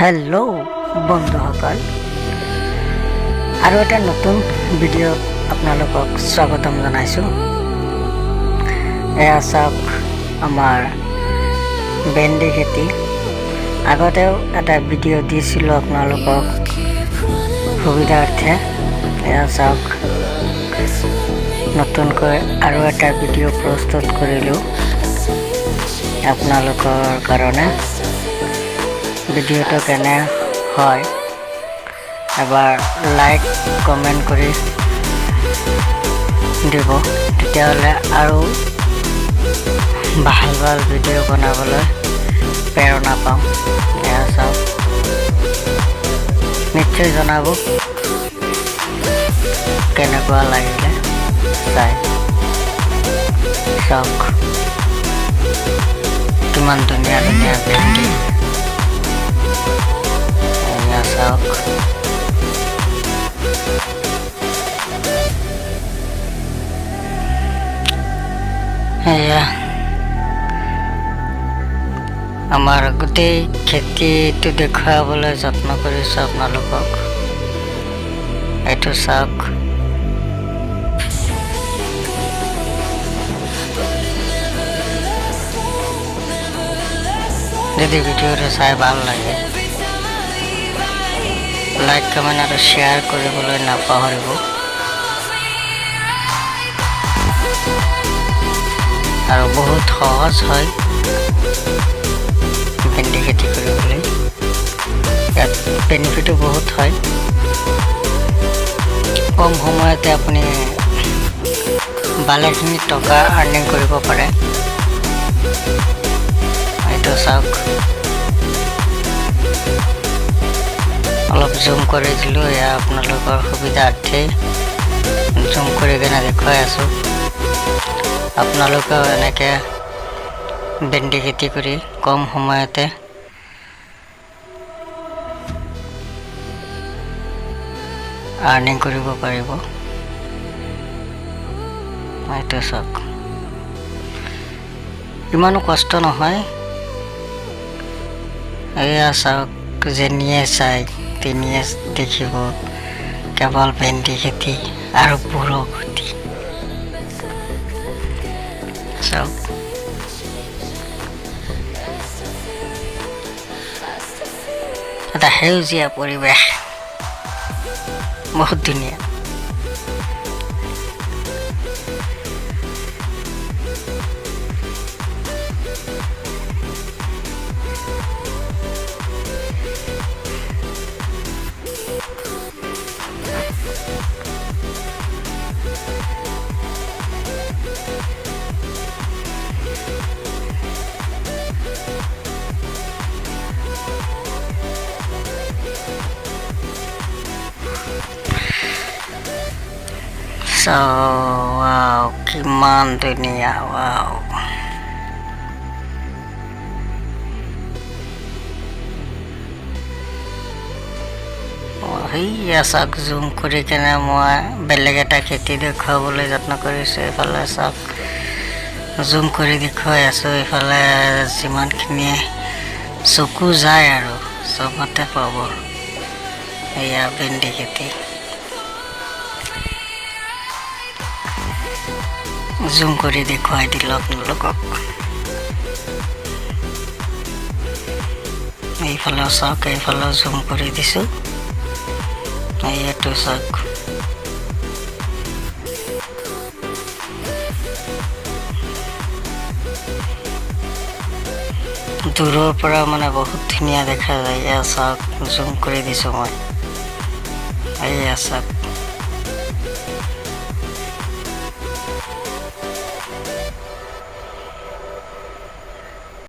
Hello बंधुসকল আৰু এটা নতুন ভিডিও আপোনালোকক স্বাগতম জনাইছো। এয়া চাওক আমাৰ ভেন্দি খেতি। আগতেও এটা ভিডিও দিছিলো আপোনালোকক সুবিধাৰ্থে। এয়া চাওক নতুনকৈ আৰু এটা ভিডিও প্ৰস্তুত কৰিলো আপোনালোকৰ কাৰণে। ভিডিওটো কেনে হয় এবাৰ লাইক কমেন্ট কৰি দিব, তেতিয়াহ'লে আৰু ভাল ভাল ভিডিও বনাবলৈ প্ৰেৰণা পাম। এয়া চাওক, নিশ্চয় জনাব কেনেকুৱা লাগিলে চাই। চাওক কিমান ধুনীয়া ধুনীয়া ভেন্দি। চাওক এয়া আমাৰ গোটেই খেতিটো দেখুৱাবলৈ যত্ন কৰিছো আপোনালোকক। এইটো চাওক, যদি ভিডিওটো চাই ভাল লাগে লাইক কমেন্ট আৰু শ্বেয়াৰ কৰিবলৈ নাপাহৰিব। আৰু বহুত সহজ হয় ভেন্দি খেতি কৰিবলৈ। ইয়াত বেনিফিটো বহুত হয়। কম সময়তে আপুনি ভালেখিনি টকা আৰ্নিং কৰিব পাৰে। এইটো চাওক, অলপ জুম কৰি দিলোঁ। এয়া আপোনালোকৰ সুবিধাৰ্থে জুম কৰি কিনে দেখুৱাই আছোঁ। আপোনালোকেও এনেকৈ ভেন্দি খেতি কৰি কম সময়তে আৰ্নিং কৰিব পাৰিব। এইটো চাওক, ইমানো কষ্ট নহয়। এয়া চাওক, যেনিয়ে চাই তেনিয়ে দেখিব কেৱল ভেন্দি খেতি আৰু বৰষুটি। চাওক এটা সেউজীয়া পৰিৱেশ, বহুত ধুনীয়া। wow, কিমান ধুনীয়া। wow, সেয়া চাওক, জুম কৰি কেনে মই বেলেগ এটা খেতি দেখুৱাবলৈ যত্ন কৰিছোঁ। এইফালে চাওক, জুম কৰি দেখুৱাই আছোঁ। এইফালে যিমানখিনি চকু যায় আৰু চবতে পাব। এয়া ভেন্দি খেতি। জুম কৰি দেখুৱাই দিলোঁ আপোনালোকক। এইফালেও চাওক, এইফালেও জুম কৰি দিছোঁ। এইটো চাওক, দূৰৰ পৰা মানে বহুত ধুনীয়া দেখা যায়। এয়া চাওক, জুম কৰি দিছোঁ মই। এয়া চাওক,